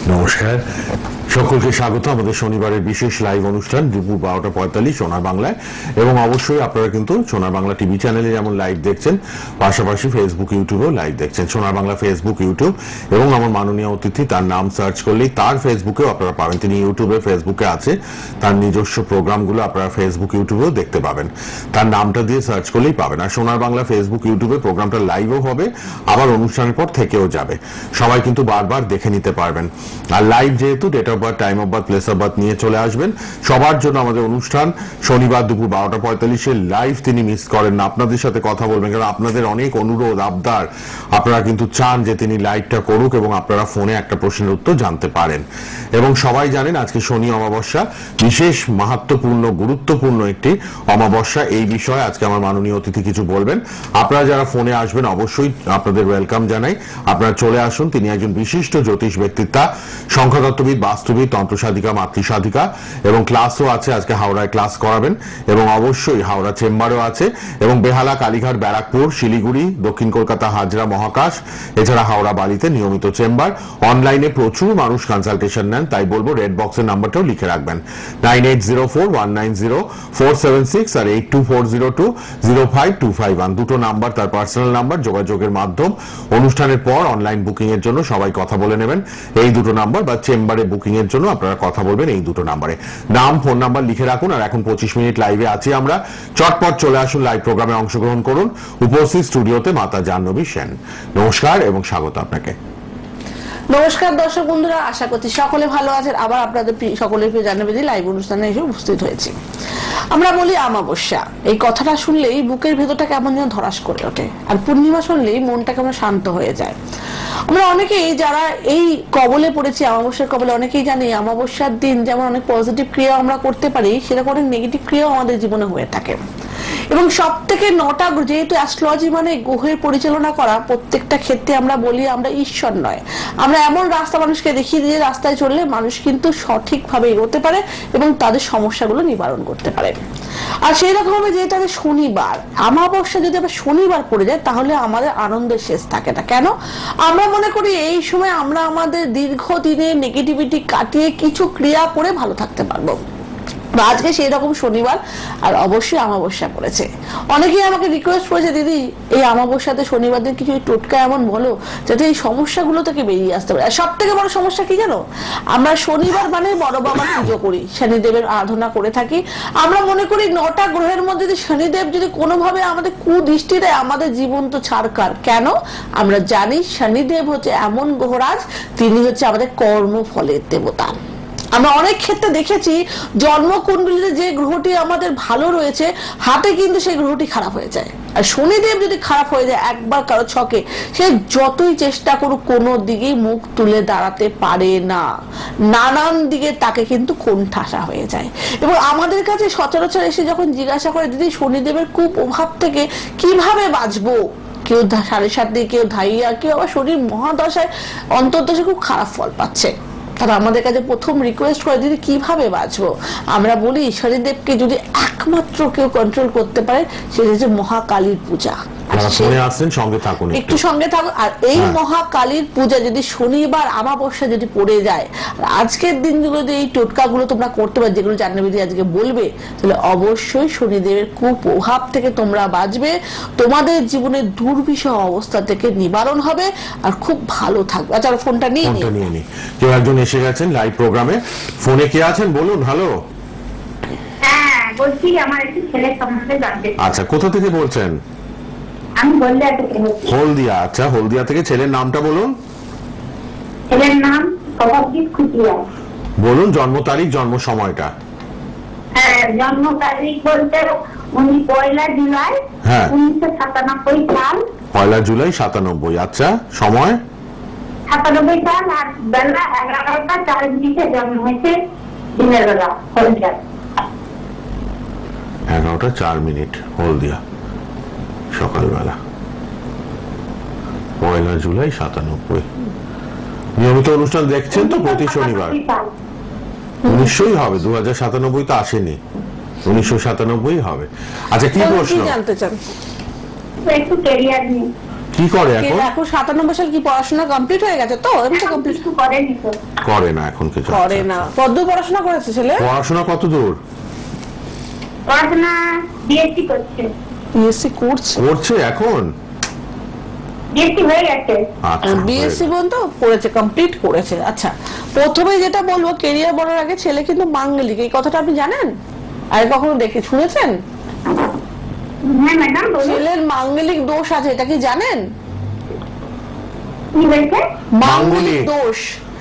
নমস্কার, সকলকে স্বাগত আমাদের শনিবারের বিশেষ লাইভ অনুষ্ঠান দুপুর 12:45 সোনার বাংলায়। এবং অবশ্যই আপনারা কিন্তু সোনার বাংলা টিভি চ্যানেলে যেমন লাইভ দেখছেন, পাশাপাশি ফেসবুক ইউটিউবেও লাইভ দেখছেন। সোনার বাংলা ফেসবুক ইউটিউব এবং আমার মাননীয় অতিথি তার নাম সার্চ করলেই তার ফেসবুকেও আপনারা পাবেন। তিনি ইউটিউবে ফেসবুকে আছে, তার নিজস্ব প্রোগ্রামগুলো আপনারা ফেসবুক ইউটিউবেও দেখতে পাবেন। তার নামটা দিয়ে সার্চ করলেই পাবেন। আর সোনার বাংলা ফেসবুক ইউটিউবে প্রোগ্রামটা লাইভও হবে, আবার অনুষ্ঠানের পর থেকেও যাবে। সবাই কিন্তু বারবার দেখে নিতে পারবেন। আর লাইভ যেহেতু date of birth, time of birth, place of birth নিয়ে চলে আসবেন। সবার জন্য আমাদের অনুষ্ঠান শনিবার দুপুর 12:45 লাইভ তিনি মিস করেন না। আপনাদের সাথে কথা বলবেন, কারণ আপনাদের অনেক অনুরোধ আবদার, আপনারা কিন্তু চান যে তিনি লাইভটা করুক এবং আপনারা ফোনে একটা প্রশ্নের উত্তর জানতে পারেন। এবং সবাই জানেন আজকে শনি অমাবস্যা, বিশেষ মাহাত্ম্যপূর্ণ গুরুত্বপূর্ণ একটি অমাবস্যা। এই বিষয়ে আজকে আমার মাননীয় অতিথি কিছু বলবেন। আপনারা যারা ফোনে আসবেন অবশ্যই আপনাদের ওয়েলকাম জানাই। আপনারা চলে আসুন। তিনি একজন বিশিষ্ট জ্যোতিষ ব্যক্তিত্ব, সংখ্যাতত্ত্ববিদ, বাস্তুবিদ, তন্ত্রসাধিকা, মাতৃসাধিকা এবং ক্লাসও আছে। আজকে হাওড়ায় ক্লাস করাবেন এবং অবশ্যই হাওড়া চেম্বারও আছে এবং বেহালা, কালীঘাট, ব্যারাকপুর, শিলিগুড়ি, দক্ষিণ কলকাতা, হাজরা, মহাকাশ, এছাড়া হাওড়া বালিতে নিয়মিত চেম্বার। অনলাইনে প্রচুর মানুষ কনসালটেশন নেন, তাই বলবো রেড বক্সের নাম্বারটাও লিখে রাখবেন 9804190476 আর 8240205251। দুটো নাম্বার তার পার্সোনাল নাম্বার, যোগাযোগের মাধ্যম। অনুষ্ঠানের পর অনলাইন বুকিং এর জন্য সবাই কথা বলে নেবেন এই দুটো নাম্বার, বা চেম্বারে বুকিং এর জন্য আপনারা কথা বলবেন এই দুটো নাম্বারে। নাম, ফোন নাম্বার লিখে রাখুন। আর এখন 25 মিনিট লাইভে আছি আমরা। চটপট চলে আসুন, লাইভ প্রোগ্রামে অংশগ্রহণ করুন। উপস্থিত স্টুডিওতে মাতা জাহ্নবী সেন। নমস্কার এবং স্বাগত আপনাকে। নমস্কার দর্শক বন্ধুরা, আশা করছি সকলে ভালো আছেন। আবার আপনাদের সকলের প্রিয় জাহ্নবী লাইভ অনুষ্ঠানে এসে উপস্থিত হয়েছি। আমরা বলি অমাবস্যা, এই কথাটা শুনলেই বুকের ভেতরটা কেমন যেন ধরাস করে ওঠে, আর পূর্ণিমা শুনলেই মনটা কেমন শান্ত হয়ে যায়। আমরা অনেকেই যারা এই কবলে পড়েছি, অমাবস্যার কবলে, অনেকেই জানি অমাবস্যার দিন যেমন অনেক পজিটিভ ক্রিয়া আমরা করতে পারি, সেরকম অনেক নেগেটিভ ক্রিয়াও আমাদের জীবনে হয়ে থাকে। এবং সব থেকে 9টা, যেহেতু অ্যাস্ট্রোলজি মানে গ্রহের পরিচালনা করা, প্রত্যেকটা ক্ষেত্রে আমরা বলি আমরা ঈশ্বর নয়, আমরা এমন রাস্তা মানুষকে দেখিয়ে দিয়ে রাস্তায় চললে মানুষ কিন্তু সঠিকভাবে এগোতে পারে এবং তাদের সমস্যাগুলো নিবারণ করতে পারে। আর সেই রকম ভাবে যেহেতু আমাদের শনিবার অমাবস্যা যদি আবার শনিবার পড়ে যায়, তাহলে আমাদের আনন্দের শেষ থাকে না। কেন? আমরা মনে করি এই সময় আমরা আমাদের দীর্ঘদিনের নেগেটিভিটি কাটিয়ে কিছু ক্রিয়া করে ভালো থাকতে পারবো। আজকে সেই রকম শনিবার, আর অবশ্যই অমাবস্যা পড়েছে। অনেকেই আমাকে রিকোয়েস্ট করেছে, দিদি এই অমাবস্যাতে শনিবার দিন কিছু টোটকা এমন বলো যাতে এই সমস্যাগুলো থেকে বেরিয়ে আসতে পারে। আর সব থেকে বড় সমস্যা কি জানো? আমরা শনিবার মানে বড় বাবার পুজো করি, শনিদেবের আরাধনা করে থাকি। আমরা মনে করি 9টা গ্রহের মধ্যে যদি শনিদেব যদি কোনোভাবে আমাদের কুদৃষ্টি দেয়, আমাদের জীবন তো ছাড়কার। কেন? আমরা জানি শনিদেব হচ্ছে এমন গ্রহরাজ, তিনি হচ্ছে আমাদের কর্মফলের দেবতা। আমরা অনেক ক্ষেত্রে দেখেছি জন্মকুণ্ডলীতে যে গ্রহটি আমাদের ভালো রয়েছে, হাতে কিন্তু সেই গ্রহটি খারাপ হয়ে যায়। আর শনিদেব যদি খারাপ হয়ে যায় একবার কারো ছকে, সে যতই চেষ্টা করুক কোনো দিকেই মুখ তুলে দাঁড়াতে পারে না, নানান দিকে তাকে কিন্তু কোণঠাসা হয়ে যায়। এবং আমাদের কাছে সচরাচর এসে যখন জিজ্ঞাসা করে, দিদি শনিদেবের কুপ্রভাব থেকে কিভাবে বাঁচবো, কেউ 7.5, কেউ ধাইয়া, কেউ আবার শরীর মহাদশায়, অন্তর্দশায় খুব খারাপ ফল পাচ্ছে, তারা আমাদের কাছে প্রথম রিকোয়েস্ট করে, দিদি কিভাবে বাঁচবো? আমরা বলি শনিদেবকে যদি একমাত্র কেউ কন্ট্রোল করতে পারে, সেটা হচ্ছে মহাকালীর পূজা। একটু সঙ্গে থাকুন। আর এই মহাকালীর পূজা যদি শনিবার অমাবস্যা যদি পড়ে যায়, আর আজকের দিনগুলো যদি এই টোটকাগুলো তোমরা করতে পারো, যেগুলো জাহ্নবী আজকে বলবে, তাহলে অবশ্যই শনিদেবের কুপ্রভাব থেকে তোমরা বাঁচবে, তোমাদের জীবনের দুর্বিষহ অবস্থা থেকে নিবারণ হবে আর খুব ভালো থাকবে। আচ্ছা, ফোনটা নিয়ে নি। কেউ একজন এসে গেছেন লাইভ প্রোগ্রামে। ফোনে কে আছেন বলুন। হ্যালো। হ্যাঁ বলছি, আমার একটু ছেলের সম্বন্ধে জানতে। আচ্ছা, কোথা থেকে বলছেন? আমি হলদিয়া থেকে বলছি। হলদিয়া। আচ্ছা, হলদিয়া থেকে। ছেলের নামটা বলুন। ছেলের নাম প্রভাবজিৎ খুটিয়া। বলুন জন্ম তারিখ, জন্ম সময়টা। হ্যাঁ, জন্ম তারিখ বলতে উনি 1 জুলাই 1997 সাল। 1 জুলাই 97। আচ্ছা, সময় 97 সাল, আর বেলা 11টা 4 মিনিটে জন্ম হয়েছে, দিনের বেলা, হলদিয়া। 11টা 4 মিনিট, হলদিয়া, সকালবেলা, 1 জুলাই 97। নিয়মিত অনুষ্ঠান দেখছেন তো প্রতি শনিবার? 1900ই হবে, 2097 তো আসেনি, 1997 হবে। আচ্ছা, কি প্রশ্ন জানতে চান? একটু ক্যারিয়ার নিয়ে। কি করে এখন? এখন 97 সাল কি পড়াশোনা কমপ্লিট হয়ে গেছে তো? এমনি কমপ্লিট কিছু করেনি তো। করে না এখন কিছু? করে না। কত পড়াশোনা করেছে ছেলে? পড়াশোনা কত দূর? পড়াশোনা বিএসসি করছে। বিএসসি করছে এখন? বিএসসি হয়ে গেছে। আচ্ছা, বিএসসি পর্যন্ত করেছে, কমপ্লিট করেছে। আচ্ছা, প্রথমে যেটা বলবো, কেরিয়ার বলার আগে ছেলে কিন্তু মাঙ্গলিক, এই কথাটা আপনি জানেন? আর কখনো দেখে শুনেছেন? হ্যাঁ ম্যাডাম বলুন। ছেলের মাঙ্গলিক দোষ আছে, এটা কি জানেন? কি বলছে? মাঙ্গলিক দোষ,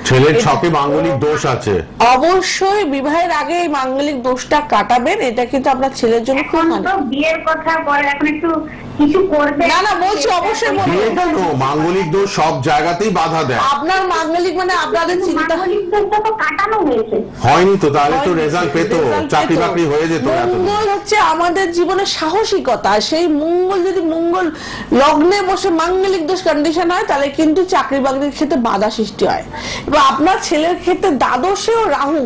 ছেলের ছকে মাঙ্গলিক দোষ আছে। অবশ্যই বিবাহের আগে এই মাঙ্গলিক দোষটা কাটাবেন, এটা কিন্তু আপনার ছেলের জন্য খুব এখন ভালো। তো বিয়ের কথা পরে, এখন একটু কিছু করবে। না না, বলছি অবশ্যই বলুন। বিয়ে কেন? মাঙ্গলিক দোষ সব জায়গাতেই বাধা দেয়। আপনার মাঙ্গলিক মানে আপনাদের চিন্তা মাঙ্গলিক দোষটা তো কাটানো হয়েছে। হয়নি তো, তাহলে তো রেজাল্ট পেতো, চাকরি বাকরি হয়ে যেত। মঙ্গল হচ্ছে আমাদের জীবনের সাহসিকতা, সেই মঙ্গল যদি মঙ্গল লগ্নে বসে মাঙ্গলিক দোষ কন্ডিশন হয়, তাহলে কিন্তু চাকরি বাকরির ক্ষেত্রে বাধা সৃষ্টি হয়। এবার আপনার ছেলের ক্ষেত্রে দ্বাদশেও রাহু,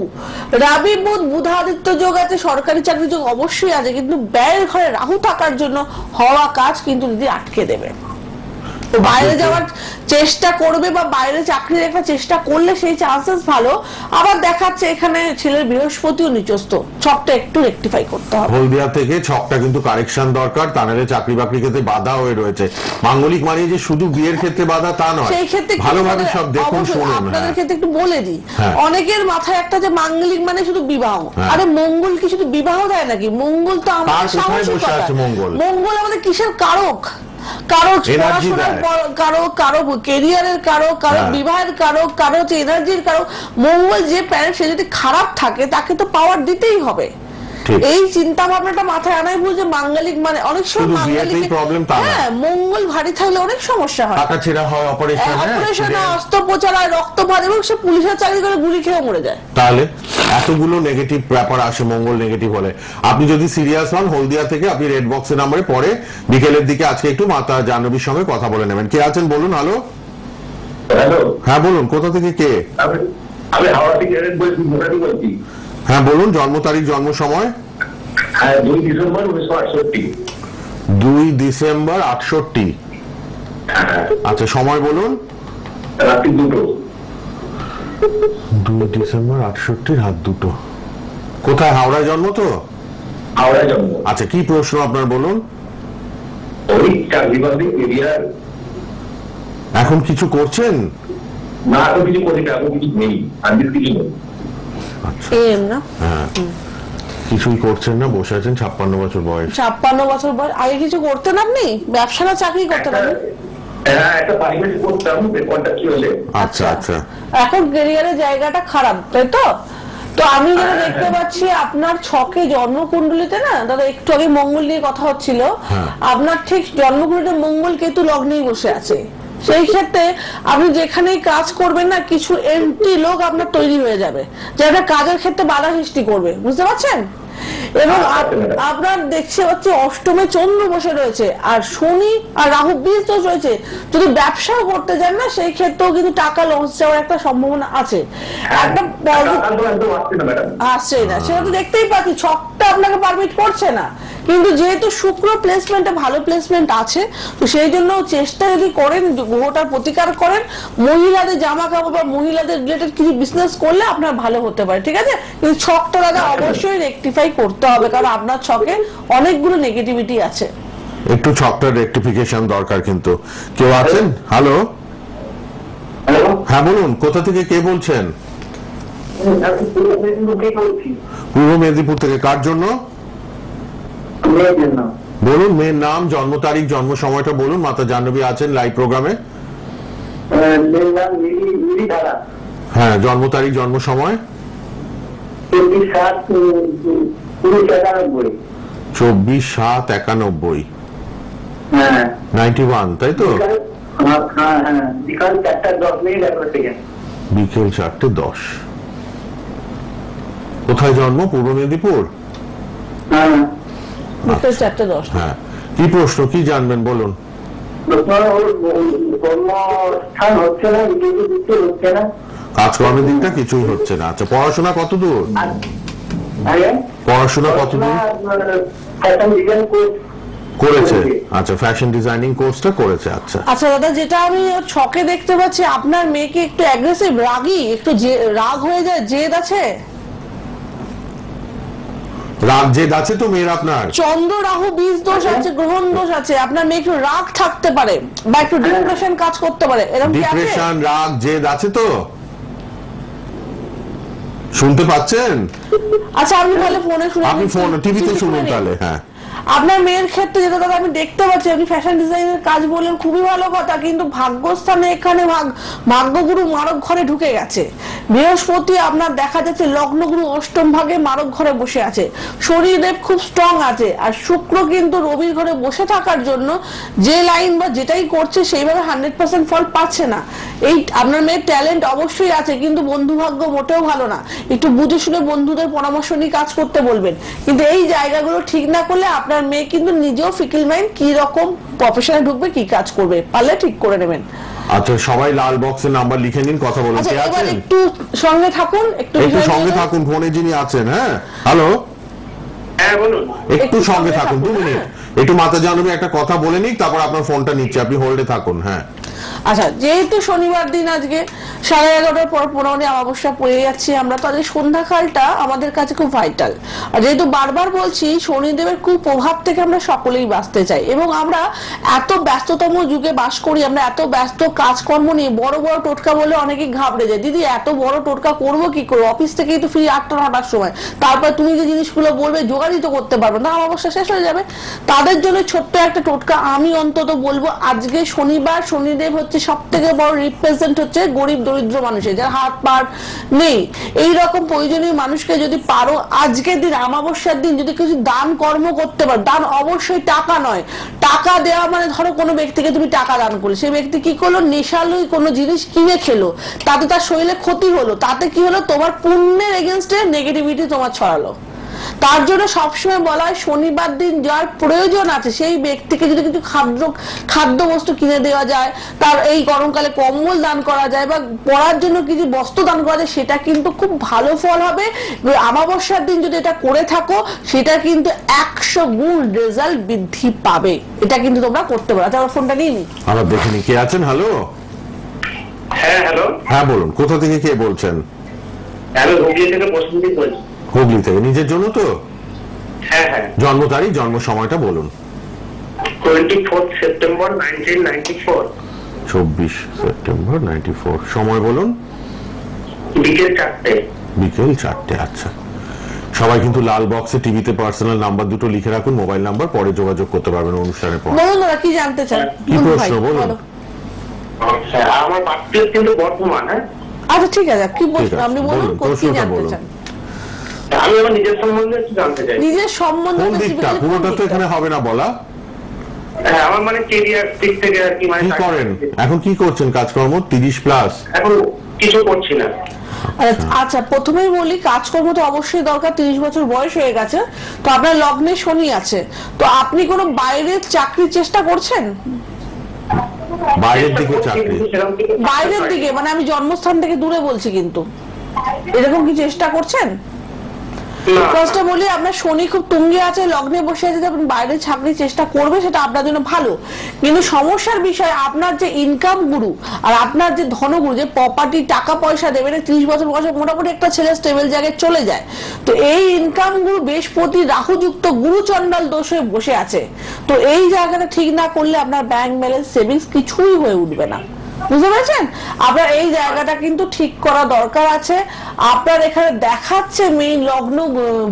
রবি বুধ বুধাদিত্য যোগ আছে, সরকারি চাকরি যোগ অবশ্যই আছে, কিন্তু ব্যয়ের ঘরে রাহু থাকার জন্য হওয়া কাজ কিন্তু দিদি আটকে দেবে। তো বাইরে যাওয়ার চেষ্টা করবে বা বাইরে চাকরির একটা চেষ্টা করলে সেই চান্সেস ভালো। আবার দেখাচ্ছে এখানে ছেলের বৃহস্পতিও নিচস্ত, ছকটা একটু রেকটিফাই করতে হবে। হলদিয়া থেকে ছকটা কিন্তু কারেকশন দরকার, তা নাহলে চাকরি বাকরি ক্ষেত্রে বাধা হয়ে রয়েছে। মাঙ্গলিক মানে যে শুধু বিয়ের ক্ষেত্রে বাধা তা নয়, সেই ক্ষেত্রে ভালোভাবে সব দেখুন শুনুন। আপনাদের ক্ষেত্রে একটু বলে দিই, হ্যাঁ। অনেকের মাথায় একটা যে মাঙ্গলিক মানে শুধু বিবাহ। হ্যাঁ। আরে মঙ্গল কি শুধু বিবাহ দেয় নাকি? মঙ্গল তো আমাদের তার কোথায় বসে সাহসিকতা। আছে মঙ্গল? মঙ্গল আমাদের কিসের কারক? কারো Energy পড়াশোনার দেয়। কারো কেরিয়ারের কারক, কারো হ্যাঁ। বিবাহের কারক, কারো হচ্ছে এনার্জির কারক। মঙ্গল যে প্ল্যানেট, সে যদি খারাপ থাকে তাকে তো পাওয়ার দিতেই হবে। ঠিক। এই চিন্তা ভাবনাটা মাথায় আনাই ভুল যে মাঙ্গলিক মানে অনেক সময় শুধু মাঙ্গলিক বিয়েতেই problem তা না। হ্যাঁ, মঙ্গল ভারী থাকলে অনেক সমস্যা হয়। টাকা ছেঁড়া হয়, অপারেশন, অপারেশনে অস্ত্রোপচার হয়, রক্তপাত, এবং সে পুলিশের চাকরি করে গুলি খেয়ে মরে যায়। তাহলে এতগুলো নেগেটিভ ব্যাপার আসে মঙ্গল নেগেটিভ হলে। আপনি যদি সিরিয়াস হন, হলদিয়া থেকে আপনি রেড বক্সের নাম্বারে পরে বিকেলের দিকে আজকে একটু মাতা জাহ্নবীর সঙ্গে কথা বলে নেবেন। কে আছেন বলুন? হ্যালো। হ্যালো, হ্যাঁ বলুন, কোথা থেকে কে? আমি হাওড়া থেকে বলছি। হ্যাঁ বলুন, জন্ম তারিখ, জন্ম সময়। হ্যাঁ, 2 ডিসেম্বর 1968। 2 ডিসেম্বর 68। আচ্ছা, সময় বলুন। রাত্রি 2টো। 2 ডিসেম্বর 68 রাত 2টো। কোথায়? হাওড়ায় জন্ম তো? হাওড়ায় জন্ম। আচ্ছা, কি প্রশ্ন আপনার বলুন। ওই চাকরি বাকরি এরিয়ার এখন কিছু করছেন? না, তো কিছু করি না, এখন কিছু নেই, আর কিছু নেই। আচ্ছা, এম না, হ্যাঁ, কিছুই করছেন না, বসে আছেন। 56 বছর বয়স। 56 বছর বয়স। আগে কিছু করতেন আপনি? ব্যবসা না চাকরি করতেন আপনি? হ্যাঁ, একটা প্রাইভেট করতাম, কন্ট্রাক্ট হলে। আচ্ছা আচ্ছা। এখন ক্যারিয়ারের জায়গাটা খারাপ, তাই তো? তো আমি যেটা দেখতে পাচ্ছি আপনার ছকে জন্মকুণ্ডলিতে, না দাদা একটু আগে মঙ্গল নিয়ে কথা হচ্ছিল, হ্যাঁ। আপনার ঠিক জন্মকুণ্ডলিতে মঙ্গল কেতু লগ্নেই বসে আছে। সেই ক্ষেত্রে আপনি যেখানেই কাজ করবেন না, কিছু এমটি লোক আপনার তৈরি হয়ে যাবে, যারা কাজের ক্ষেত্রে বাধা সৃষ্টি করবে, বুঝতে পারছেন? এবং আপনার দেখছে হচ্ছে অষ্টমে চন্দ্র বসে রয়েছে, আর শনি আর রাহু বীজ দোষ রয়েছে। যদি ব্যবসাও করতে যান না, সেই ক্ষেত্রেও কিন্তু টাকা লস যাওয়ার একটা সম্ভাবনা আছে। একটা আসছে না, সেটা তো দেখতেই পাচ্ছি, ছকটা আপনাকে পারমিট করছে না। কিন্তু যেহেতু শুক্র প্লেসমেন্টে ভালো প্লেসমেন্ট আছে, তো সেই জন্য চেষ্টা যদি করেন, গ্রহটার প্রতিকার করেন, মহিলাদের জামা কাপড় বা মহিলাদের রিলেটেড কিছু বিজনেস করলে আপনার ভালো হতে পারে, ঠিক আছে? কিন্তু ছকটা দাদা অবশ্যই রেকটিফাই করতে হবে, কারণ আপনার ছকে অনেকগুলো নেগেটিভিটি আছে। একটু ছকটা রেকটিফিকেশন দরকার। কিন্তু কেউ আছেন? হ্যালো। হ্যালো, হ্যাঁ বলুন, কোথা থেকে কে বলছেন? পূর্ব মেদিনীপুর থেকে। কার জন্য বলুন? মেয়ের নাম, জন্ম তারিখ, জন্ম সময়টা বলুন। মাতা জাহ্নবী আছেন লাইভ প্রোগ্রামে। হ্যাঁ, জন্ম তারিখ, জন্ম সময়। 24/7/91। 91, তাই তো? বিকাল 4:10 থেকে। বিকেল 4:10। কোথায় জন্ম? পূর্ব মেদিনীপুর। বিকেল 4:10। হ্যাঁ, কি প্রশ্ন, কি জানবেন বলুন? কর্মস্থান হচ্ছে না, হচ্ছে না, কাজকর্মের দিকটা কিছুই হচ্ছে না। আচ্ছা, পড়াশোনা কত দূর? পড়াশোনা কত দূর? করেছে, আচ্ছা ফ্যাশন ডিজাইনিং কোর্সটা করেছে। আচ্ছা আচ্ছা দাদা, যেটা আমি ওর ছকে দেখতে পাচ্ছি আপনার মেয়েকে একটু অ্যাগ্রেসিভ, রাগী, একটু রাগ হয়ে যায়, জেদ আছে, রাগ জেদ আছে তো মেয়ের আপনার? চন্দ্র রাহু বীজ দোষ আছে, গ্রহণ দোষ আছে, আপনার মেয়ে একটু রাগ থাকতে পারে বা একটু ডিপ্রেশন কাজ করতে পারে, এরকম কি আছে? ডিপ্রেশন, রাগ, জেদ আছে তো? শুনতে পাচ্ছেন? আচ্ছা আপনি তাহলে ফোনে শুনে, আপনি ফোন টিভিতে শুনুন তাহলে। হ্যাঁ, আপনার মেয়ের ক্ষেত্রে যেটা দাদা আমি দেখতে পাচ্ছি, আপনি ফ্যাশন ডিজাইনের কাজ বললেন, খুবই ভালো কথা, কিন্তু ভাগ্যস্থানে এখানে ভাগ্যগুরু মারক ঘরে ঢুকে গেছে। বৃহস্পতি আপনার দেখা যাচ্ছে লগ্নগুরু অষ্টম ভাগে মারক ঘরে বসে আছে, শনিদেব খুব স্ট্রং আছে, আর শুক্র কিন্তু রবির ঘরে বসে থাকার জন্য যে লাইন বা যেটাই করছে সেইভাবে 100% ফল পাচ্ছে না। এই আপনার মেয়ের ট্যালেন্ট অবশ্যই আছে, কিন্তু বন্ধু ভাগ্য মোটেও ভালো না। একটু বুঝে শুনে বন্ধুদের পরামর্শ নিয়ে কাজ করতে বলবেন, কিন্তু এই জায়গাগুলো ঠিক না করলে আপনার মেয়ে কিন্তু নিজেও ফিকেল মাইন্ড, কি রকম প্রফেশনে ঢুকবে, কি কাজ করবে, পারলে ঠিক করে নেবেন। আচ্ছা সবাই লাল বক্সের নাম্বার লিখে নিন, কথা বলুন। আচ্ছা কে এবার আছেন? একটু সঙ্গে থাকুন, একটু সঙ্গে থাকুন, ফোনে যিনি আছেন। হ্যাঁ হ্যালো, হ্যাঁ বলুন। একটু সঙ্গে থাকুন 2 মিনিট, একটু মাতা জানবি একটা কথা বলে নিক, তারপর আপনার ফোনটা নিচ্ছে, আপনি হোল্ডে থাকুন। হ্যাঁ আচ্ছা, যেহেতু শনিবার দিন আজকে 11:30 পর 15 অমাবস্যা পড়ে যাচ্ছে, আমরা তো আজকে সন্ধ্যাকালটা আমাদের কাছে খুব ভাইটাল। আর যেহেতু বারবার বলছি শনিদেবের খুব প্রভাব থেকে আমরা সকলেই বাঁচতে চাই, এবং আমরা এত ব্যস্ততম যুগে বাস করি, আমরা এত ব্যস্ত কাজকর্ম নিয়ে বড় বড় টোটকা বলে অনেকে ঘাবড়ে যায়, দিদি এত বড় টোটকা করবো কি করে, অফিস থেকেই তো ফ্রি 8টা-9টার সময়, তারপর তুমি যে জিনিসগুলো বলবে জোগাড়ই তো করতে পারবে না, অমাবস্যা শেষ হয়ে যাবে। তাদের জন্য ছোট্ট একটা টোটকা আমি অন্তত বলবো, আজকে শনিবার, শনিদেব হচ্ছে সব থেকে বড় রিপ্রেজেন্ট হচ্ছে গরিব দরিদ্র মানুষের, যার হাত পা নেই, এই রকম প্রয়োজনীয় মানুষকে যদি পারো আজকের দিন, অমাবস্যার দিন যদি কিছু দান কর্ম করতে পারো, দান অবশ্যই টাকা নয়, টাকা দেওয়া মানে ধরো কোনো ব্যক্তিকে তুমি টাকা দান করলে, সেই ব্যক্তি কি করলো, নেশালুই কোনো জিনিস কিনে খেলো, তাতে তার শরীরে ক্ষতি হলো, তাতে কি হলো, তোমার পুণ্যের এগেনস্টে নেগেটিভিটি তোমার ছড়ালো। তার জন্য সবসময় বলা হয় শনিবার দিন যার প্রয়োজন আছে সেই ব্যক্তিকে যদি কিছু খাদ্য বস্তু কিনে দেওয়া যায়, তার এই গরমকালে কম্বল দান করা যায়, বা পড়ার জন্য কিছু বস্ত্র দান করা যায়, সেটা কিন্তু খুব ভালো ফল হবে। অমাবস্যার দিন যদি এটা করে থাকো, সেটা কিন্তু 100 গুণ রেজাল্ট বৃদ্ধি পাবে, এটা কিন্তু তোমরা করতে পারো। আচ্ছা ফোনটা নিয়ে নি, আমরা দেখিনি কে আছেন। হ্যালো, হ্যাঁ হ্যালো, হ্যাঁ বলুন, কোথা থেকে কে বলছেন? আমি হুগলি থেকে প্রসেনজিৎ বলছি। হুগলি থেকে, নিজের জন্য তো? হ্যাঁ হ্যাঁ। জন্ম তারিখ, জন্ম সময়টা বলুন। 24 সেপ্টেম্বর 1994। 24 সেপ্টেম্বর 94, সময় বলুন। বিকেল 4টে। বিকেল 4টে। আচ্ছা, সবাই কিন্তু লাল বক্সে টিভিতে পার্সোনাল নাম্বার দুটো লিখে রাখুন, মোবাইল নাম্বার, পরে যোগাযোগ করতে পারবেন অনুষ্ঠানের পর। বলুন দাদা কি জানতে চান, কি প্রশ্ন বলুন। আচ্ছা, আমার বাচ্চার কিন্তু বর্তমান। হ্যাঁ আচ্ছা ঠিক আছে, কি প্রশ্ন আছে, আপনি বলুন, বলুন, কি প্রশ্নটা জানতে বলুন। চান? আমি আমার নিজের সম্বন্ধে একটু জানতে চাই। নিজের সম্বন্ধে কোন দিকটা, পুরোটা তো এখানে হবে না বলা। হ্যাঁ আমার মানে কেরিয়ার দিক থেকে আর কি, মানে কি করেন এখন, কি করছেন কাজকর্ম? 30+? এখন কিছু করছি না। আচ্ছা প্রথমেই বলি, কাজকর্ম তো অবশ্যই দরকার, 30 বছর বয়স হয়ে গেছে, তো আপনার লগ্নে শনি আছে, তো আপনি কোনো বাইরের চাকরির চেষ্টা করছেন? বাইরের দিকে চাকরি? বাইরের দিকে মানে আমি জন্মস্থান থেকে দূরে বলছি, কিন্তু এরকম কি চেষ্টা করছেন? ফার্স্টে বলি, আপনার শনি খুব তুঙ্গে আছে, লগ্নে বসে আছে, আপনি বাইরে চাকরির চেষ্টা করবে, সেটা আপনার জন্য ভালো, কিন্তু সমস্যার বিষয় আপনার যে ইনকাম গুরু আর আপনার যে ধনগুরু, যে প্রপার্টি টাকা পয়সা দেবে না, 30 বছর বয়সে মোটামুটি একটা ছেলে স্টেবল জায়গায় চলে যায়, তো এই ইনকাম গুরু বৃহস্পতি রাহুযুক্ত গুরু চন্ডাল দোষ হয়ে বসে আছে, তো এই জায়গাটা ঠিক না করলে আপনার ব্যাংক ব্যালেন্স সেভিংস কিছুই হয়ে উঠবে না, বুঝতে পেরেছেন? আপনার এই জায়গাটা কিন্তু ঠিক করা দরকার আছে। আপনার এখানে দেখাচ্ছে মেইন লগ্ন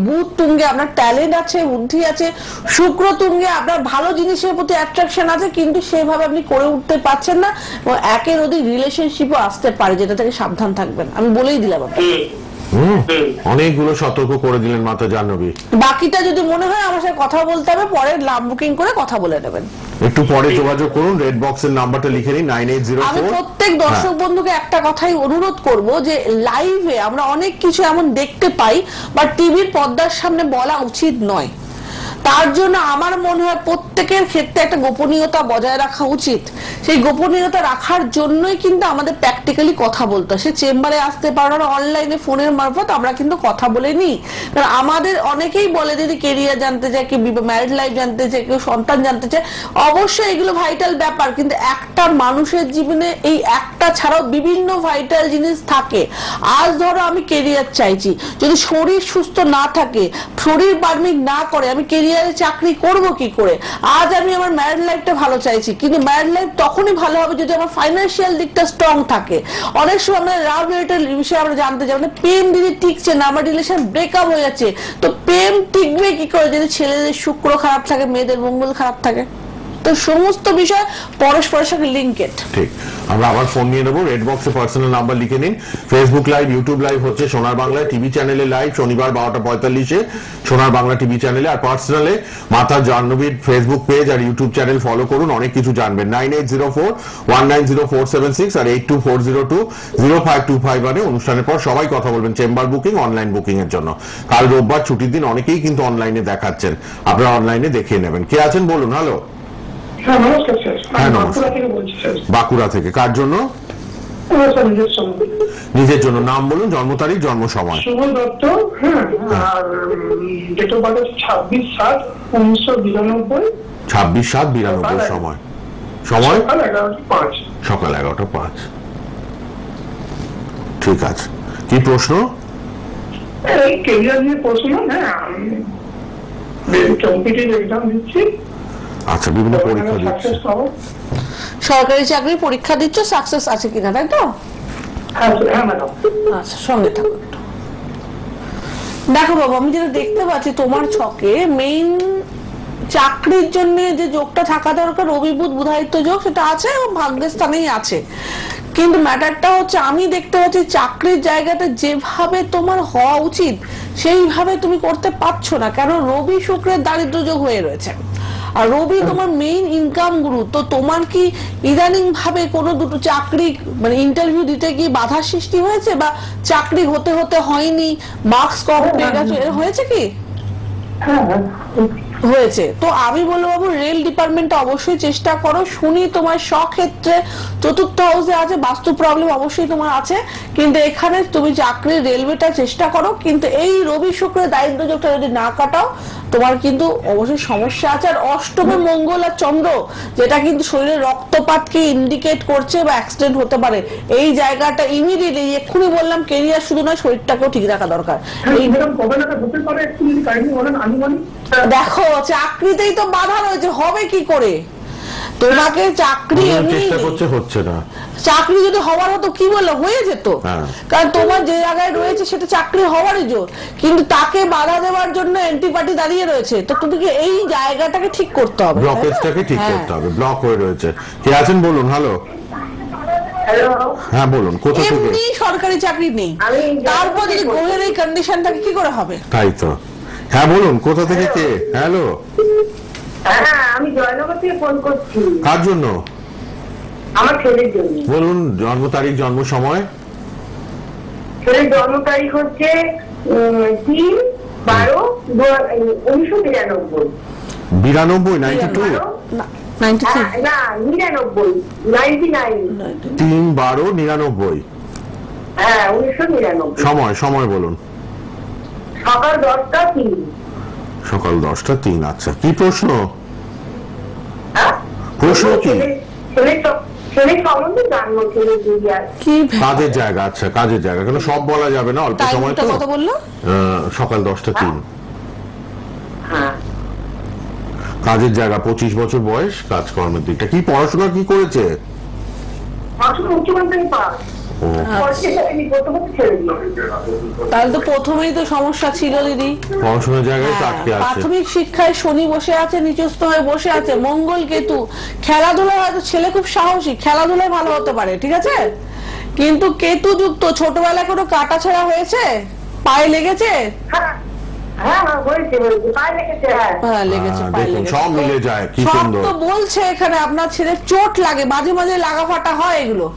বুধ তুঙ্গে, আপনার ট্যালেন্ট আছে, বুদ্ধি আছে, শুক্র তুঙ্গে, আপনার ভালো জিনিসের প্রতি অ্যাট্রাকশন আছে, কিন্তু সেভাবে আপনি করে উঠতে পারছেন না, এবং একের অধিক রিলেশনশিপও আসতে পারে, যেটা থেকে সাবধান থাকবেন, আমি বলেই দিলাম আপনাকে। অনেকগুলো সতর্ক করে দিলেন মাতা জাহ্নবী। বাকিটা যদি মনে হয় আমার সাথে কথা বলতে হবে, পরে লাভ বুকিং করে কথা বলে নেবেন, একটু পরে যোগাযোগ করুন, রেড বক্সের নাম্বারটা লিখে নিন 9804। আমি প্রত্যেক দর্শক বন্ধুকে একটা কথাই অনুরোধ করব, যে লাইভে আমরা অনেক কিছু এমন দেখতে পাই বা টিভির পর্দার সামনে বলা উচিত নয়, তার জন্য আমার মনে হয় প্রত্যেকের ক্ষেত্রে একটা গোপনীয়তা বজায় রাখা উচিত। সেই গোপনীয়তা রাখার জন্যই কিন্তু আমাদের প্র্যাকটিক্যালি কথা বলতে হয়। সে চেম্বারে আসতে পারো না, অনলাইনে ফোনের মারফত আমরা কিন্তু কথা বলে নিই। কারণ আমাদের অনেকেই বলে যদি কেরিয়ার জানতে চায়, কেউ ম্যারিড লাইফ জানতে চায়, কেউ সন্তান জানতে চায়, অবশ্যই এগুলো ভাইটাল ব্যাপার। কিন্তু একটা মানুষের জীবনে এই একটা ছাড়াও বিভিন্ন ভাইটাল জিনিস থাকে। আজ ধরো আমি কেরিয়ার চাইছি, যদি শরীর সুস্থ না থাকে, শরীর পারমিট না করে, আমি কেরিয়ারে চাকরি করব কি করে? আজ আমি আমার ম্যারিড লাইফটা ভালো চাইছি, কিন্তু ম্যারিড লাইফ তখনই ভালো হবে যদি আমার ফাইন্যান্সিয়াল দিকটা স্ট্রং থাকে। অনেক সময় আমরা লাভ রিলেটেড বিষয়ে আমরা জানতে চাই, মানে প্রেম দিদি টিকছে না, আমার রিলেশন ব্রেকআপ হয়ে যাচ্ছে। তো প্রেম টিকবে কি করে যদি ছেলেদের শুক্র খারাপ থাকে, মেয়েদের মঙ্গল খারাপ থাকে? তো সমস্ত বিষয় পরস্পরের সাথে লিঙ্কেড। ঠিক, আমরা আবার ফোন নিয়ে নেবো। রেড বক্সে পার্সোনাল নাম্বার লিখে নিন। ফেসবুক লাইভ, ইউটিউব লাইভ হচ্ছে সোনার বাংলায়, টিভি চ্যানেলে লাইভ শনিবার 12:45 সোনার বাংলা টিভি চ্যানেলে। আর পার্সোনালে মাতা জাহ্নবীর ফেসবুক পেজ আর ইউটিউব চ্যানেল ফলো করুন, অনেক কিছু জানবেন। 9804190476 আর 8240205251 অনুষ্ঠানের পর সবাই কথা বলবেন চেম্বার বুকিং, অনলাইন বুকিং এর জন্য। কাল রোববার ছুটির দিন, অনেকেই কিন্তু অনলাইনে দেখাচ্ছেন, আপনারা অনলাইনে দেখিয়ে নেবেন। কে আছেন বলুন? হ্যালো। হ্যাঁ নমস্কার স্যার, হ্যাঁ, আমি নমস্কার। বাঁকুড়া থেকে বলছি স্যার। বাঁকুড়া থেকে, কার জন্য? স্যার নিজের সঙ্গে নিজের জন্য। নাম বলুন, জন্ম তারিখ, জন্ম সময়। শুভ দত্ত, হ্যাঁ, আর ডেট অফ বার্থ 26/7/1992, 26/7/92 সময়। সময় সকাল 11:05। সকাল 11:05। ঠিক আছে, কি প্রশ্ন? এই কেরিয়ার নিয়ে প্রশ্ন। হ্যাঁ, আমি কম্পিটিটিভ এক্সাম দিচ্ছি। আচ্ছা, বিভিন্ন পরীক্ষা দিচ্ছে। সাকসেস পাবো। সরকারি চাকরির পরীক্ষা দিচ্ছ, সাকসেস আছে কিনা, তাই তো? হ্যাঁ হ্যাঁ ম্যাডাম। আচ্ছা, সঙ্গে থাকো একটু। দেখো বাবু, আমি যেটা দেখতে পাচ্ছি তোমার ছকে মেইন চাকরির জন্য যে যোগটা থাকা দরকার, রবি বুধ বুধায়িত্ব যোগ, সেটা আছে এবং ভাগ্যের স্থানেই আছে। কিন্তু ম্যাটারটা হচ্ছে আমি দেখতে পাচ্ছি চাকরির জায়গাটা যেভাবে তোমার হওয়া উচিত সেইভাবে তুমি করতে পারছো না। কেন? রবি শুক্রের দারিদ্র যোগ হয়ে রয়েছে, আর রবি তোমার মেইন ইনকাম গুরু। তো তোমার কি ইদানিং ভাবে কোনো দুটো চাকরি মানে ইন্টারভিউ দিতে গিয়ে বাধা সৃষ্টি হয়েছে, বা চাকরি হতে হতে হয়নি, মার্কস কম পেয়ে গেছো, এর হয়েছে কি? হ্যাঁ হ্যাঁ হয়েছে। তো আমি বলবো বাবু, রেল ডিপার্টমেন্টে অবশ্যই চেষ্টা করো। শুনি তোমার স্বক্ষেত্রে চতুর্থ হাউসে আছে, বাস্তু প্রবলেম অবশ্যই তোমার আছে, কিন্তু এখানে তুমি চাকরি রেলওয়েটা চেষ্টা করো। কিন্তু এই রবি শুক্রের দারিদ্র যোগটা যদি না কাটাও, তোমার কিন্তু অবশ্যই সমস্যা আছে। আর অষ্টমে মঙ্গল আর চন্দ্র, যেটা কিন্তু শরীরে রক্তপাতকে ইন্ডিকেট করছে বা অ্যাক্সিডেন্ট হতে পারে। এই জায়গাটা ইমিডিয়েটলি, এক্ষুনি বললাম কেরিয়ার শুধু নয়, শরীরটাকেও ঠিক রাখা দরকার। এই কবে নাগাদ হতে পারে একটু যদি কাইন্ডলি বলেন, আনুমানিক। দেখো, চাকরিতেই তো বাধা রয়েছে, হবে কি করে? তোমাকে চাকরি এমনি চেষ্টা করছে, হচ্ছে না। চাকরি যদি হওয়ার হতো কি বলে হয়ে যেত, কারণ তোমার যে জায়গায় রয়েছে সেটা চাকরি হওয়ারই জোর, কিন্তু তাকে বাধা দেওয়ার জন্য অ্যান্টিপার্টি দাঁড়িয়ে রয়েছে। তো তুমি এই জায়গাটাকে ঠিক করতে হবে, ব্লকেজটাকে ঠিক করতে হবে, ব্লক হয়ে রয়েছে। কে আছেন বলুন? হ্যালো। হ্যাঁ বলুন, কোথা থেকে? এমনি সরকারি চাকরি নেই, তারপর যদি গ্রহের এই কন্ডিশন থাকে কি করে হবে? তাই তো। হ্যাঁ বলুন, কোথা থেকে কে? হ্যালো। হ্যাঁ, আমি জয়নগর থেকে ফোন করছি কার জন্য? আমার ছেলের জন্য। বলুন, জন্ম তারিখ, জন্ম সময়। ছেলের জন্ম তারিখ হচ্ছে 3/12/1992। 92, 92? না, 93 না, 99, 99। 3/12/99। হ্যাঁ, 1999। সময়, সময় বলুন। সকাল 10টা 3। সকাল 10টা 3। আচ্ছা, কি প্রশ্ন? হ্যাঁ, প্রশ্ন কি? ছেলের সম্বন্ধে জানবো, ছেলের কেরিয়ার। কি কাজের জায়গা। আচ্ছা, কাজের জায়গা, কেন সব বলা যাবে না, অল্প সময় তো। টাইমটা কত বললো? সকাল 10টা 3। হ্যাঁ, কাজের জায়গা, 25 বছর বয়স, কাজকর্মের দিকটা। কি পড়াশোনা কি করেছে? উচ্চ মাধ্যমিক পাস। তাহলে তো প্রথমেই তো সমস্যা ছিল দিদি। পড়াশোনার জায়গায় আটকে আছে। প্রাথমিক শিক্ষায় শনি বসে আছে, নিচস্থ হয়ে বসে আছে, মঙ্গল কেতু। খেলাধুলা হয়তো ছেলে খুব সাহসী, খেলাধুলায় ভালো হতে পারে, ঠিক আছে, কিন্তু কেতু যুক্ত। ছোটবেলায় কোনো কাটা ছেঁড়া হয়েছে? পায়ে লেগেছে? সব মিলে যায়, কি সব সুন্দর। তো বলছে এখানে আপনার ছেলে চোট লাগে, মাঝে মাঝে লাগা ফাটা হয়, এগুলো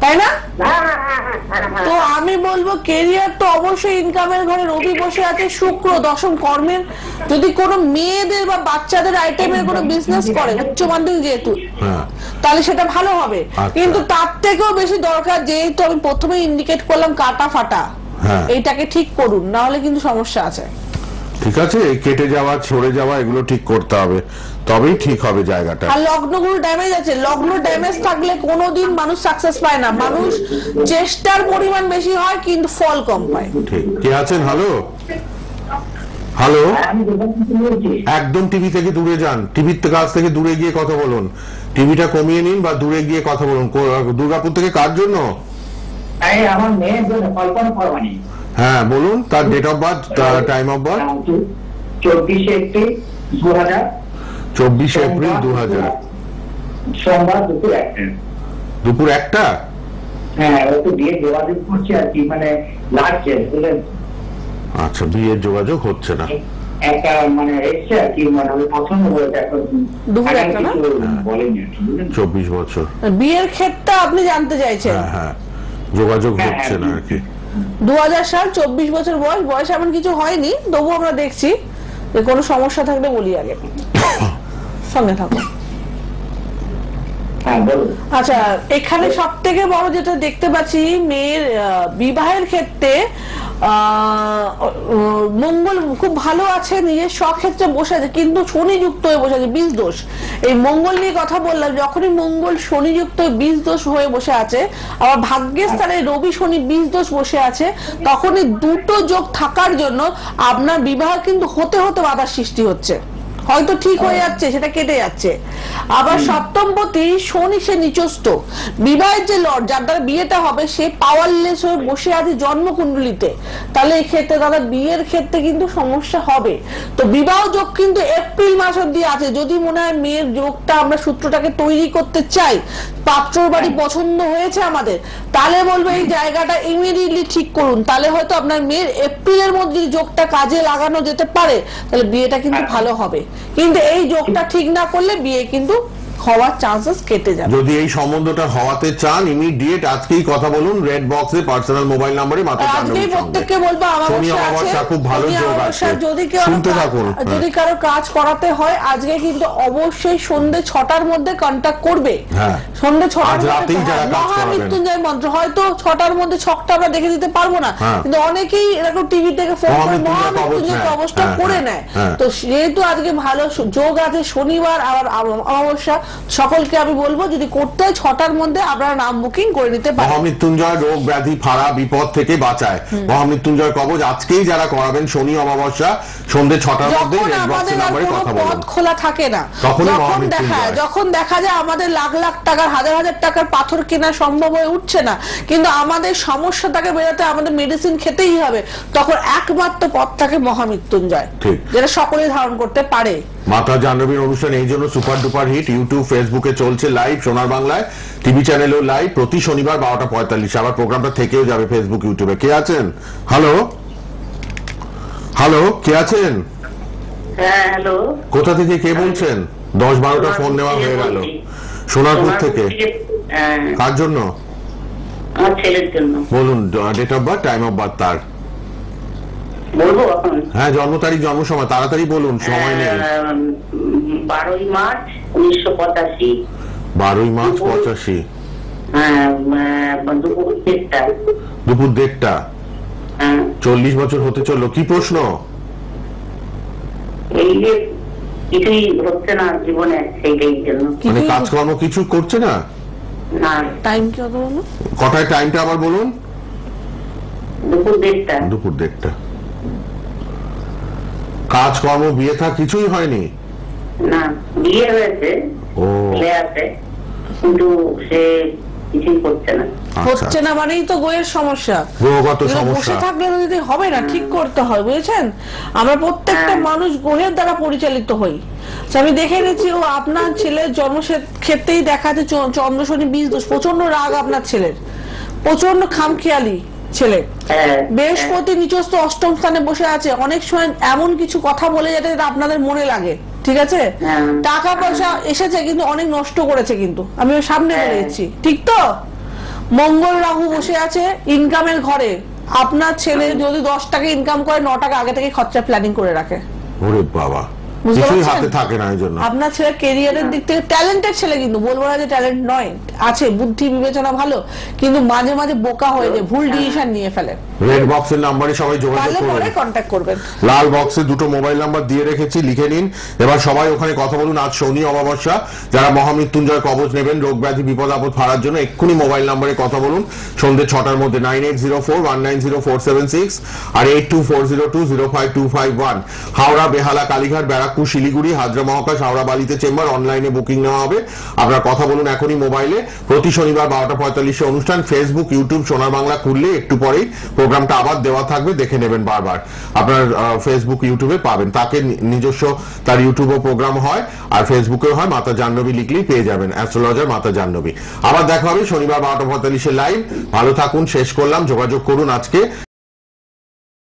তাই না? হ্যাঁ হ্যাঁ হ্যাঁ হ্যাঁ হ্যাঁ তো আমি বলবো কেরিয়ার তো অবশ্যই, ইনকামের ঘরে রবি বসে আছে, শুক্র দশম কর্মের, যদি কোনো মেয়েদের বা বাচ্চাদের আইটেমের কোনো বিজনেস করে উচ্চ মাধ্যমিক যেহেতু, হ্যাঁ তাহলে সেটা ভালো হবে। আচ্ছা। কিন্তু তার থেকেও বেশি দরকার, যেহেতু আমি প্রথমে ইন্ডিকেট করলাম কাটা ফাটা, হ্যাঁ। এইটাকে ঠিক করুন, না হলে কিন্তু সমস্যা আছে। ঠিক আছে, এই কেটে যাওয়া ছড়ে যাওয়া এগুলো ঠিক করতে হবে, তবেই ঠিক হবে জায়গাটা। আর লগ্নগুলো ড্যামেজ আছে, লগ্ন ড্যামেজ থাকলে কোনোদিন মানুষ সাকসেস পায় না, মানুষ চেষ্টার পরিমাণ বেশি হয় কিন্তু ফল কম পায়। ঠিক। কে আছেন? হ্যালো হ্যালো, আমি দোকান থেকে বলছি। একদম টিভি থেকে দূরে যান, টিভির কাছ থেকে দূরে গিয়ে কথা বলুন, টিভিটা কমিয়ে নিন বা দূরে গিয়ে কথা বলুন। দুর্গাপুর থেকে কার জন্য? এই আমার মেয়ের জন্য কল্পনা করবানি। হ্যাঁ বলুন, তার date of birth, time of birth. 24 April 2000, 24 April 2000, সোমবার দুপুর 1টা। দুপুর 1টা। হ্যাঁ, ও তো বিয়ে যোগাযোগ করছে আর কি, মানে লাগছে বুঝলেন। আচ্ছা, বিয়ের যোগাযোগ হচ্ছে না। একটা মানে এসছে আর কি, মানে ওই পছন্দ হয়েছে এখন। দুপুর 1টা না? বলেনি আর কি, বুঝলেন। 24 বছর। বিয়ের ক্ষেত্রে আপনি জানতে চাইছেন? হ্যাঁ হ্যাঁ, যোগাযোগ হ্যাঁ, হচ্ছে না আর কি। 2000 সাল, 24 বছর বয়স, বয়স এমন কিছু হয়নি, তবু আমরা দেখছি যে কোনো সমস্যা থাকলে বলি আগে। সঙ্গে থাকো। হ্যাঁ বলুন। আচ্ছা, এখানে সব থেকে বড় যেটা দেখতে পাচ্ছি, মেয়ের বিবাহের ক্ষেত্রে মঙ্গল খুব ভালো আছে, নিজের স্বক্ষেত্রে বসে আছে, কিন্তু শনি যুক্ত হয়ে বসে আছে, বীজ দোষ। এই মঙ্গল নিয়ে কথা বললাম, যখনই মঙ্গল শনি যুক্ত হয়ে বীজ দোষ হয়ে বসে আছে, আবার ভাগ্যের স্থানে রবি শনি বীজ দোষ বসে আছে, তখনই দুটো যোগ থাকার জন্য আপনার বিবাহ কিন্তু হতে হতে বাধার সৃষ্টি হচ্ছে। হয়তো ঠিক হয়ে যাচ্ছে, সেটা কেটে যাচ্ছে। আবার সপ্তমপতি শনি, সে নিচস্থ, বিবাহের যে লর্ড যার দ্বারা বিয়েটা হবে, সে পাওয়ারলেস হয়ে বসে আছে জন্মকুণ্ডলিতে, তাহলে এই ক্ষেত্রে দাদা বিয়ের ক্ষেত্রে কিন্তু সমস্যা হবে। তো বিবাহ যোগ কিন্তু এপ্রিল মাস অব্দি আছে। যদি মনে হয় মেয়ের যোগটা, আমরা সূত্রটাকে তৈরি করতে চাই, পাত্রর বাড়ি পছন্দ হয়েছে আমাদের, তাহলে বলবো এই জায়গাটা ইমিডিয়েটলি ঠিক করুন, তাহলে হয়তো আপনার মেয়ের এপ্রিলের মধ্যে যোগটা কাজে লাগানো যেতে পারে, তাহলে বিয়েটা কিন্তু ভালো হবে। কিন্তু এই যোগটা ঠিক না করলে বিয়ে কিন্তু হওয়ার চান্সেস কেটে যাবে। যদি এই সম্বন্ধটা হওয়াতে চান, ইমিডিয়েট আজকেই কথা বলুন, রেড বক্সে পার্সোনাল মোবাইল নম্বরে মাত্র আজকেই প্রত্যেককে বলবো অমাবস্যা খুব ভালো যোগ আছে, যদি কেউ শুনতে থাকুন। যদি কারো কাজ করাতে হয় আজকে কিন্তু অবশ্যই সন্ধ্যে 6টার মধ্যে কন্টাক্ট করবে। হ্যাঁ, সন্ধ্যে 6টার আজ রাতেই যারা কাজ করাবেন। মহামৃত্যুঞ্জয় মন্ত্র হয়তো 6টার মধ্যে ছকটা আমরা দেখে দিতে পারবো না, কিন্তু অনেকেই এরকম টিভি থেকে ফোন করে মহামৃত্যুঞ্জয় কবচটা করে নেয়। তো যেহেতু আজকে ভালো যোগ আছে, শনিবার আর অমাবস্যা, সকলকে আমি বলবো যদি করতে হয় 6টার মধ্যে আপনারা নাম বুকিং করে নিতে পারেন। মহামৃত্যুঞ্জয় রোগ ব্যাধি ফাড়া বিপদ থেকে বাঁচায়। মহামৃত্যুঞ্জয় কবচ আজকেই যারা করাবেন, শনি অমাবস্যা সন্ধ্যে 6টার মধ্যে রেড বক্সের নম্বরে কথা বলুন। পথ খোলা থাকে না, যখন দেখা যায় আমাদের লাখ লাখ টাকার, হাজার হাজার টাকার পাথর কেনা সম্ভব হয়ে উঠছে না, কিন্তু আমাদের সমস্যাটাকে বেরোতে আমাদের মেডিসিন খেতেই হবে, তখন একমাত্র পথ থাকে মহামৃত্যুঞ্জয়, যেটা সকলেই ধারণ করতে পারে। মাতা জাহ্নবীর অনুষ্ঠান এই জন্য সুপার ডুপার হিট। ইউটিউব ফেসবুকে চলছে লাইভ, সোনার বাংলায় টিভি চ্যানেলেও লাইভ, প্রতি শনিবার 12:45। আবার প্রোগ্রামটা থেকেও যাবে ফেসবুক ইউটিউবে। কে আছেন? হ্যালো হ্যালো, কে আছেন? হ্যাঁ হ্যালো, কোথা থেকে কে বলছেন? 10-12টা ফোন নেওয়া হয়ে গেল। সোনারপুর থেকে। কার জন্য? আমার ছেলের জন্য। বলুন, date of birth, time of birth তার। বলবো এখন? হ্যাঁ, জন্ম তারিখ, জন্ম সময় তাড়াতাড়ি বলুন, সময় নেই। 12ই মার্চ 1985। 12ই মার্চ 85। হ্যাঁ, দুপুর 1টা। দুপুর 1টা। 40 বছর হতে চললো। কি প্রশ্ন? এই যে কিছুই হচ্ছে না জীবনে, সেইটাই জন্য। মানে কাজকর্ম কিছু করছে না? না। টাইম কি হবে বলুন? কটায় টাইমটা আবার বলুন? দুপুর 1টা। দুপুর 1টা। কাজকর্ম, বিয়ে থা কিছুই হয়নি? না, বিয়ে হয়েছে, ছেলে আছে, কিন্তু সে কিছুই করছে না। হচ্ছে না মানেই তো গোয়ের সমস্যা, গ্রহগত সমস্যা। বসে থাকলে যদি হবে না, ঠিক করতে হয়, বুঝেছেন? আমরা প্রত্যেকটা মানুষ গ্রহের দ্বারা পরিচালিত হই। আমি দেখে নিচ্ছি, ও আপনার ছেলের জন্ম ক্ষেত্রেই দেখা যাচ্ছে চন্দ্র শনি বীজ দোষ, প্রচন্ড রাগ আপনার ছেলের, প্রচন্ড খামখেয়ালি ছেলে। বৃহস্পতি নিচস্থ অষ্টম স্থানে বসে আছে, অনেক সময় এমন কিছু কথা বলে যেটা আপনাদের মনে লাগে, ঠিক আছে? টাকা পয়সা এসেছে কিন্তু অনেক নষ্ট করেছে, কিন্তু আমি সামনে বলে দিচ্ছি, ঠিক তো? মঙ্গল রাহু বসে আছে ইনকামের ঘরে। আপনার ছেলে যদি 10 টাকা ইনকাম করে 9 টাকা আগে থেকে খরচা প্ল্যানিং করে রাখে। ওরে বাবা, বুঝতে কিছুই পারছেন? হাতে থাকে না এই জন্য। আপনার ছেলে ক্যারিয়ারের দিক থেকে ট্যালেন্টেড ছেলে, কিন্তু বলবো না যে ট্যালেন্ট নয়, আছে, বুদ্ধি বিবেচনা ভালো, কিন্তু মাঝে মাঝে বোকা হয়ে যায়, ভুল ডিসিশন নিয়ে ফেলে। রেড বক্সের নাম্বারে সবাই যোগাযোগ তাহলে পরে করবেন, কন্ট্যাক্ট করবেন। লাল বক্সে দুটো মোবাইল নাম্বার দিয়ে রেখেছি, লিখে নিন। এবার সবাই ওখানে কথা বলুন। আজ শনি অমাবস্যা, যারা মহামৃত্যুঞ্জয় কবচ নেবেন রোগ ব্যাধি বিপদ আপদ ফাড়ার জন্য এক্ষুনি মোবাইল নাম্বারে কথা বলুন সন্ধ্যে 6টার মধ্যে 9804190476 আর 8240205251। হাওড়া, বেহালা, কালীঘাট, ব্যারাকপুর, শিলিগুড়ি, হাজরা মহাকাশ, হাওড়া বালিতে চেম্বার, অনলাইনে বুকিং নেওয়া হবে। আপনারা কথা বলুন এখনই মোবাইলে। প্রতি শনিবার 12:45 অনুষ্ঠান। ফেসবুক, ইউটিউব সোনার বাংলা খুললে একটু পরেই প্রোগ্রামটা আবার দেওয়া থাকবে, দেখে নেবেন বারবার। আপনার ফেসবুক, ইউটিউবে পাবেন, তাকে নিজস্ব তার ইউটিউবও প্রোগ্রাম হয় আর ফেসবুকেও হয়। মাতা জাহ্নবী লিখলেই পেয়ে যাবেন, অ্যাস্ট্রোলজার মাতা জাহ্নবী। আবার দেখা হবে শনিবার 12:45 লাইভ। ভালো থাকুন, শেষ করলাম। যোগাযোগ করুন আজকে।